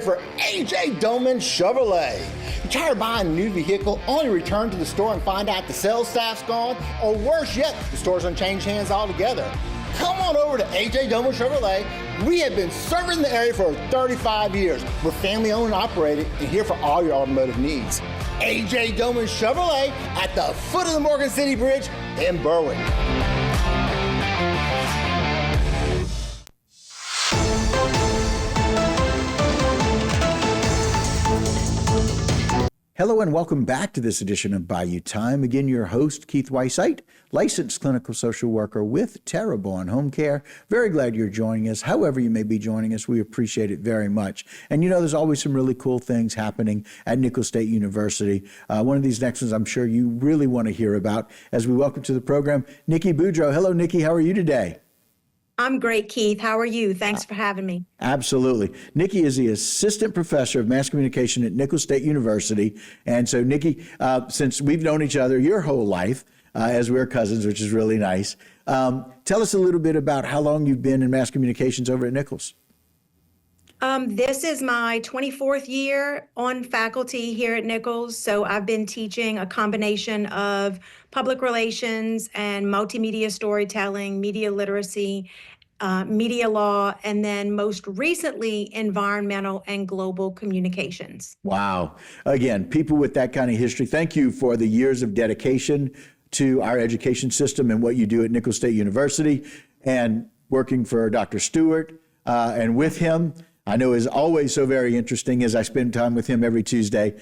here for AJ Doman Chevrolet. You tired of buying a new vehicle only to return to the store and find out the sales staff's gone? Or worse yet, the store's done changed hands altogether? Come on over to AJ Doman Chevrolet. We have been serving the area for 35 years. We're family owned and operated and here for all your automotive needs. AJ Doman Chevrolet at the foot of the Morgan City Bridge in Berwick. Hello and welcome back to this edition of Bayou Time. Again, your host, Keith Weissite, licensed clinical social worker with Terrebonne Home Care. Very glad you're joining us. However you may be joining us, we appreciate it very much. And you know, there's always some really cool things happening at Nicholls State University. One of these next ones I'm sure you really want to hear about as we welcome to the program, Nikki Boudreau. Hello, Nikki. How are you today? I'm great, Keith. How are you? Thanks for having me. Absolutely. Nikki is the assistant professor of mass communication at Nicholls State University. And so, Nikki, since we've known each other your whole life, as we're cousins, which is really nice, tell us a little bit about how long you've been in mass communications over at Nicholls. This is my 24th year on faculty here at Nicholls. So I've been teaching a combination of public relations and multimedia storytelling, media literacy, media law, and then most recently, environmental and global communications. Wow. Again, people with that kind of history, thank you for the years of dedication to our education system and what you do at Nicholls State University and working for Dr. Stewart and with him. I know is always so very interesting as I spend time with him every Tuesday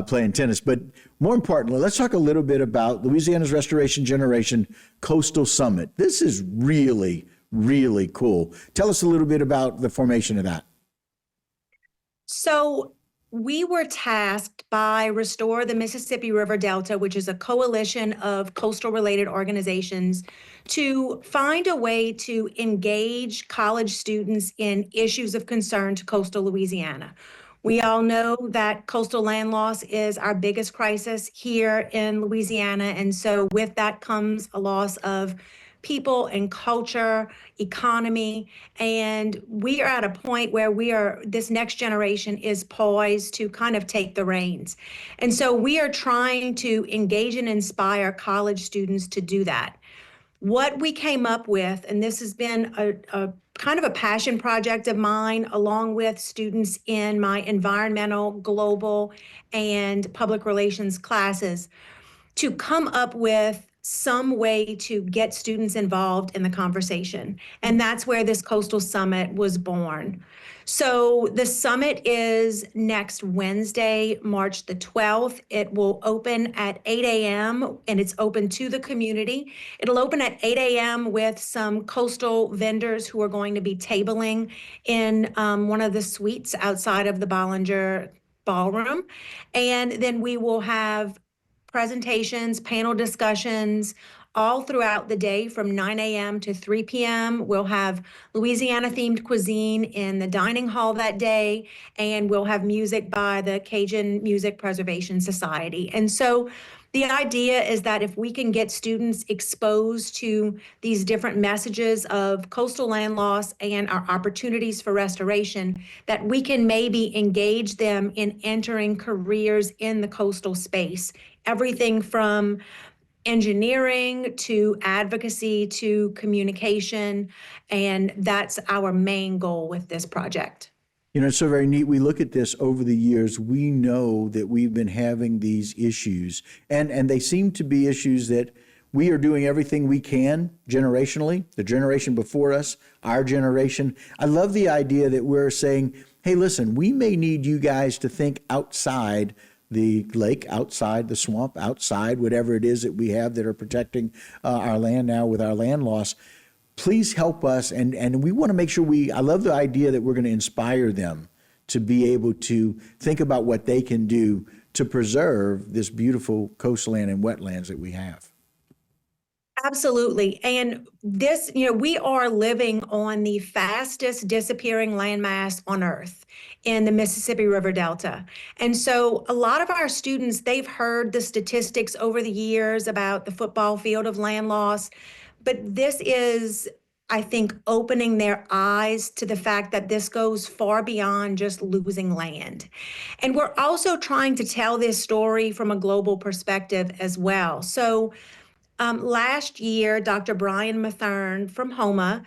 playing tennis. But more importantly, let's talk a little bit about Louisiana's Restoration Generation Coastal Summit. This is really, really cool. Tell us a little bit about the formation of that. So we were tasked by Restore the Mississippi River Delta, which is a coalition of coastal related organizations, to find a way to engage college students in issues of concern to coastal Louisiana. We all know that coastal land loss is our biggest crisis here in Louisiana. And so with that comes a loss of people and culture, economy, and we are at a point where this next generation is poised to kind of take the reins. And so we are trying to engage and inspire college students to do that. What we came up with, and this has been a kind of a passion project of mine, along with students in my environmental, global, and public relations classes, to come up with some way to get students involved in the conversation. And that's where this Coastal Summit was born. So the summit is next Wednesday, March the 12th. It will open at 8 a.m. and it's open to the community. It'll open at 8 a.m. with some coastal vendors who are going to be tabling in one of the suites outside of the Bollinger Ballroom. And then we will have presentations, panel discussions, all throughout the day from 9 a.m. to 3 p.m. We'll have Louisiana-themed cuisine in the dining hall that day, and we'll have music by the Cajun Music Preservation Society. And so the idea is that if we can get students exposed to these different messages of coastal land loss and our opportunities for restoration, that we can maybe engage them in entering careers in the coastal space. Everything from engineering to advocacy to communication, and that's our main goal with this project. You know, it's so very neat. We look at this over the years. We know that we've been having these issues, and they seem to be issues that we are doing everything we can generationally, the generation before us, our generation. I love the idea that we're saying, hey, listen, we may need you guys to think outside the lake, outside the swamp, outside whatever it is that we have that are protecting our land now with our land loss. Please help us. And we want to make sure I love the idea that we're going to inspire them to be able to think about what they can do to preserve this beautiful coastland and wetlands that we have. Absolutely. And this, we are living on the fastest disappearing landmass on Earth in the Mississippi River Delta. And so a lot of our students, they've heard the statistics over the years about the football field of land loss, but this is I think, opening their eyes to the fact that this goes far beyond just losing land. And we're also trying to tell this story from a global perspective as well. So last year, Dr. Brian Mathern from Houma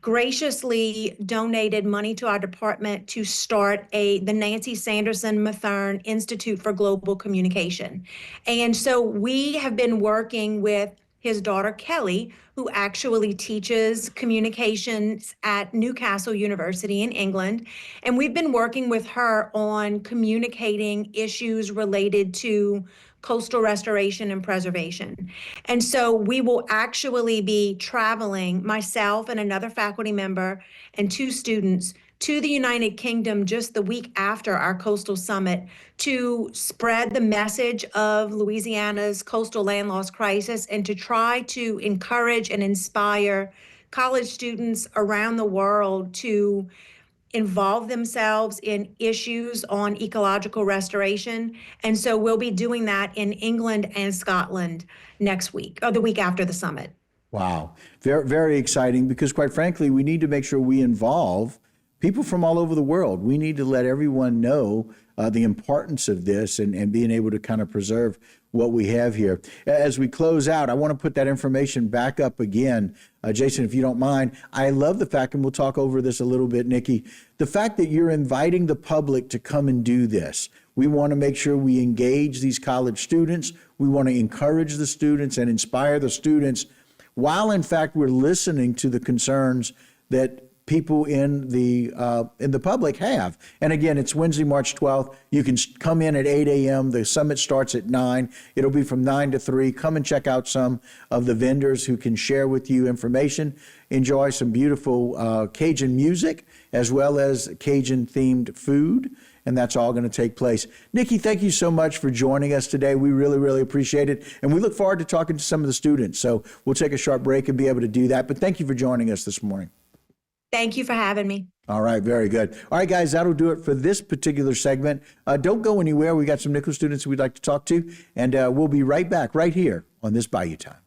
graciously donated money to our department to start the Nancy Sanderson Mathern Institute for Global Communication. And so we have been working with his daughter Kelly, who actually teaches communications at Newcastle University in England. And we've been working with her on communicating issues related to coastal restoration and preservation. And so we will actually be traveling, myself and another faculty member and 2 students, to the United Kingdom just the week after our coastal summit to spread the message of Louisiana's coastal land loss crisis and to try to encourage and inspire college students around the world to involve themselves in issues on ecological restoration. And so we'll be doing that in England and Scotland next week, or the week after the summit. Wow. Very, very exciting, because quite frankly, we need to make sure we involve people from all over the world. We need to let everyone know the importance of this and being able to kind of preserve what we have here. As we close out, I want to put that information back up again. Jason, if you don't mind, I love the fact, and we'll talk over this a little bit, Nikki, the fact that you're inviting the public to come and do this. We want to make sure we engage these college students. We want to encourage the students and inspire the students, while in fact we're listening to the concerns that people in the public have. And again, it's Wednesday, March 12th. You can come in at 8 a.m. The summit starts at 9. It'll be from 9 to 3. Come and check out some of the vendors who can share with you information. Enjoy some beautiful Cajun music, as well as Cajun-themed food. And that's all going to take place. Nikki, thank you so much for joining us today. We really, really appreciate it. And we look forward to talking to some of the students. So we'll take a short break and be able to do that. But thank you for joining us this morning. Thank you for having me. All right, very good. All right, guys, that'll do it for this particular segment. Don't go anywhere. We got some Nickel students we'd like to talk to, and we'll be right back right here on this Bayou Time.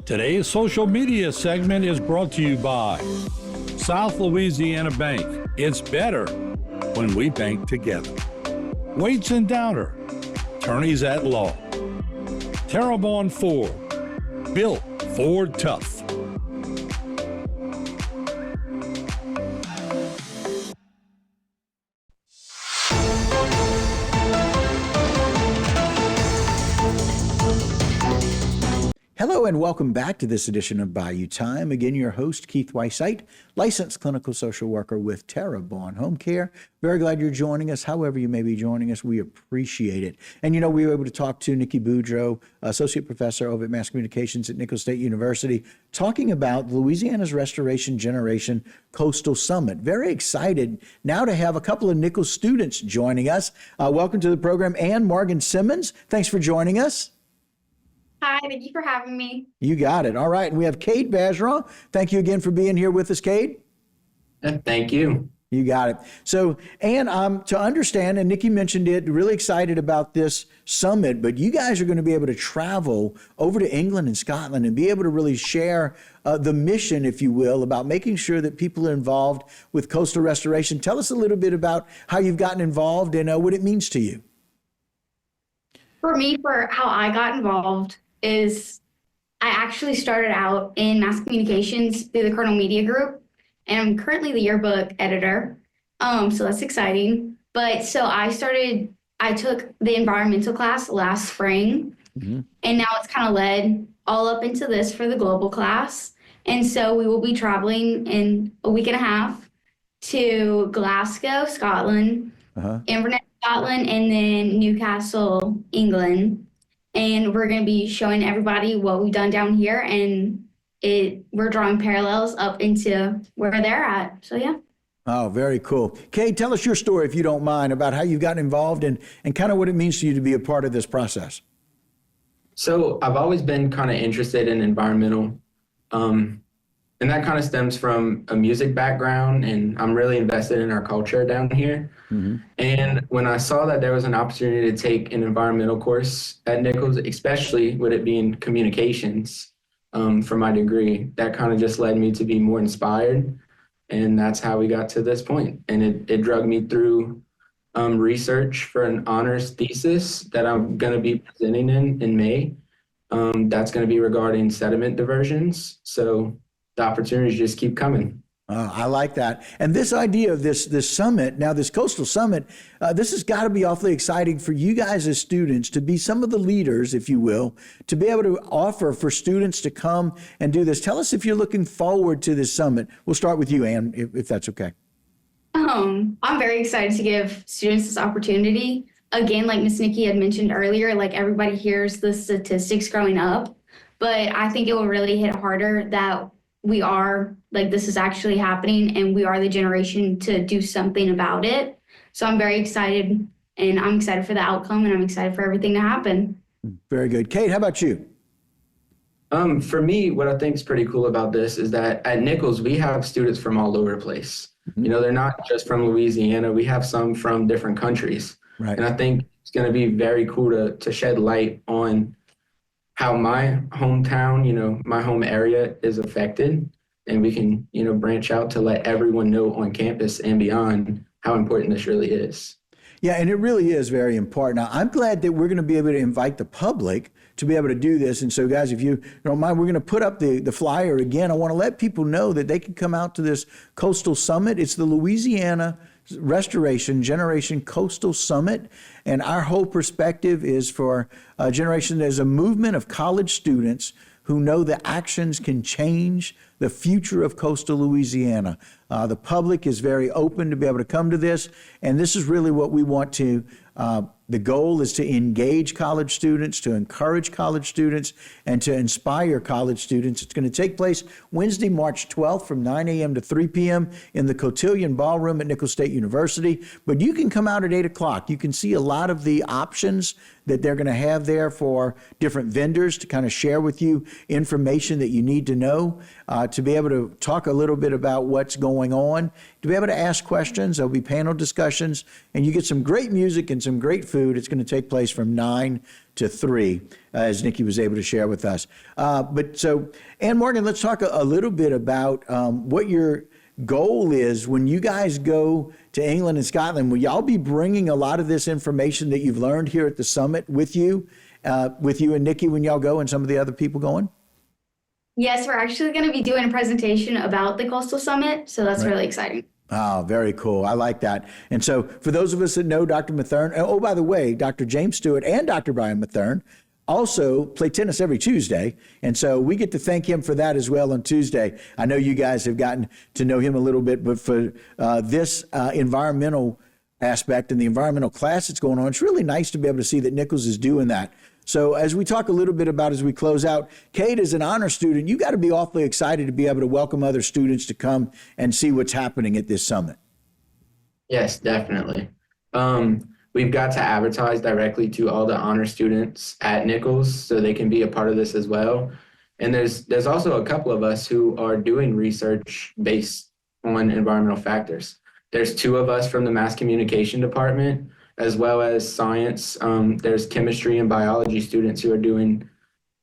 Today's social media segment is brought to you by South Louisiana Bank. It's better when we bank together. Waits and Downer, attorneys at law. Terrebonne Ford, built Ford tough. Hello and welcome back to this edition of Bayou Time. Again, your host, Keith Weissite, licensed clinical social worker with Terrebonne Home Care. Very glad you're joining us. However you may be joining us, we appreciate it. And you know, we were able to talk to Nikki Boudreau, associate professor over at Mass Communications at Nicholls State University, talking about Louisiana's Restoration Generation Coastal Summit. Very excited now to have a couple of Nicholls students joining us. Welcome to the program, Ann Morgan Simmons. Thanks for joining us. Hi, thank you for having me. You got it. All right. And we have Cade Bergeron. Thank you again for being here with us, Cade. Thank you. You got it. So, Ann, to understand, and Nikki mentioned it, really excited about this summit, but you guys are going to be able to travel over to England and Scotland and be able to really share the mission, if you will, about making sure that people are involved with coastal restoration. Tell us a little bit about how you've gotten involved and what it means to you. For me, for how I got involved is I actually started out in mass communications through the Colonel Media Group, and I'm currently the yearbook editor. So that's exciting. But so I took the environmental class last spring, and now it's kind of led all up into this for the global class. And so we will be traveling in a week and a half to Glasgow, Scotland, Inverness, Scotland, and then Newcastle, England. And we're going to be showing everybody what we've done down here, and we're drawing parallels up into where they're at. So, yeah. Oh, very cool. Kay, tell us your story, if you don't mind, about how you've gotten involved and kind of what it means to you to be a part of this process. So I've always been kind of interested in environmental And that kind of stems from a music background, and I'm really invested in our culture down here. And when I saw that there was an opportunity to take an environmental course at Nichols, especially with it being communications for my degree, that kind of just led me to be more inspired. And that's how we got to this point. And it drug me through research for an honors thesis that I'm going to be presenting in May. That's going to be regarding sediment diversions. So the opportunities just keep coming. I like that. And this idea of this summit, now this coastal summit, this has got to be awfully exciting for you guys as students to be some of the leaders, if you will, to be able to offer for students to come and do this. Tell us if you're looking forward to this summit. We'll start with you, Ann, if that's okay. I'm very excited to give students this opportunity. Again, like Miss Nikki had mentioned earlier, like everybody hears the statistics growing up, but I think it will really hit harder that we are, like, this is actually happening and we are the generation to do something about it. So I'm very excited, and I'm excited for the outcome, and I'm excited for everything to happen. Very good. Kate, how about you? For me, what I think is pretty cool about this is that at Nichols, we have students from all over the place. You know, they're not just from Louisiana. We have some from different countries. Right. And I think it's going to be very cool to shed light on how my hometown, you know, my home area is affected. And we can, you know, branch out to let everyone know on campus and beyond how important this really is. Yeah, and it really is very important. Now, I'm glad that we're going to be able to invite the public to be able to do this. And so, guys, if you don't mind, we're going to put up the flyer again. I want to let people know that they can come out to this Coastal Summit. It's the Louisiana Restoration Generation Coastal Summit. And our whole perspective is for a generation. There's a movement of college students who know that actions can change the future of coastal Louisiana. The public is very open to be able to come to this, and this is really what we want to, the goal is to engage college students, to encourage college students, and to inspire college students. It's going to take place Wednesday, March 12th from 9 a.m. to 3 p.m. in the Cotillion Ballroom at Nichols State University. But you can come out at 8 o'clock. You can see a lot of the options that they're going to have there for different vendors to kind of share with you information that you need to know, to be able to talk a little bit about what's going on, to be able to ask questions. There'll be panel discussions, and you get some great music and some great food. It's going to take place from 9 to 3, as Nikki was able to share with us. But so, Ann Morgan, let's talk a little bit about what your goal is when you guys go to England and Scotland. Will y'all be bringing a lot of this information that you've learned here at the summit with you and Nikki when y'all go and some of the other people going? Yes, we're actually going to be doing a presentation about the Coastal Summit, so that's really exciting. Oh, very cool. I like that. And so for those of us that know Dr. Mathern, oh, by the way, Dr. James Stewart and Dr. Brian Mathern also play tennis every Tuesday. And so we get to thank him for that as well on Tuesday. I know you guys have gotten to know him a little bit, but for this environmental aspect and the environmental class that's going on, it's really nice to be able to see that Nichols is doing that. So as we talk a little bit about as we close out, Kate, as an honor student, you got to be awfully excited to be able to welcome other students to come and see what's happening at this summit. Yes, definitely. We've got to advertise directly to all the honor students at Nichols so they can be a part of this as well. And there's also a couple of us who are doing research based on environmental factors. There's 2 of us from the mass communication department, as well as science. There's chemistry and biology students who are doing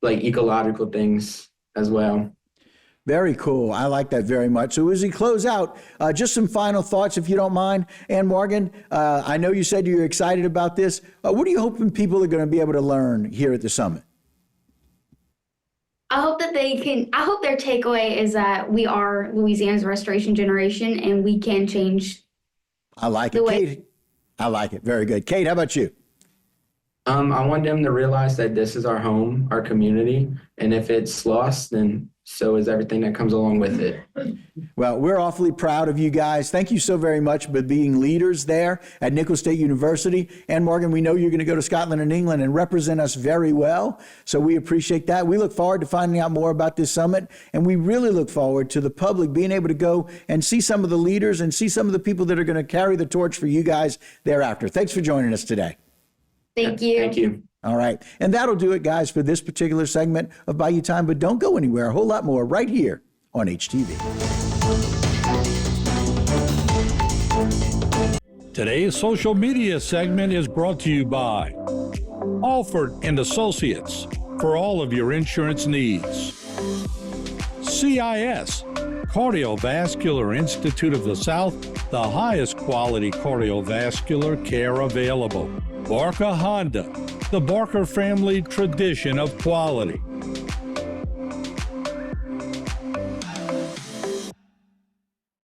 like ecological things as well. Very cool. I like that very much. So as we close out, just some final thoughts, if you don't mind. Ann Morgan, I know you said you're excited about this. What are you hoping people are going to be able to learn here at the summit? I hope that I hope their takeaway is that we are Louisiana's restoration generation and we can change. I like it. Kate, I like it. Very good. Kate, how about you? I want them to realize that this is our home, our community, and if it's lost, then so is everything that comes along with it. Well, we're awfully proud of you guys. Thank you so very much for being leaders there at Nichols State University. And Morgan, we know you're going to go to Scotland and England and represent us very well. So we appreciate that. We look forward to finding out more about this summit. And we really look forward to the public being able to go and see some of the leaders and see some of the people that are going to carry the torch for you guys thereafter. Thanks for joining us today. Thank you. Thank you. All right. And that'll do it, guys, for this particular segment of Bayou Time. But don't go anywhere. A whole lot more right here on HTV. Today's social media segment is brought to you by Alford and Associates for all of your insurance needs. CIS, Cardiovascular Institute of the South, the highest quality cardiovascular care available. Barker Honda, the Barker family tradition of quality.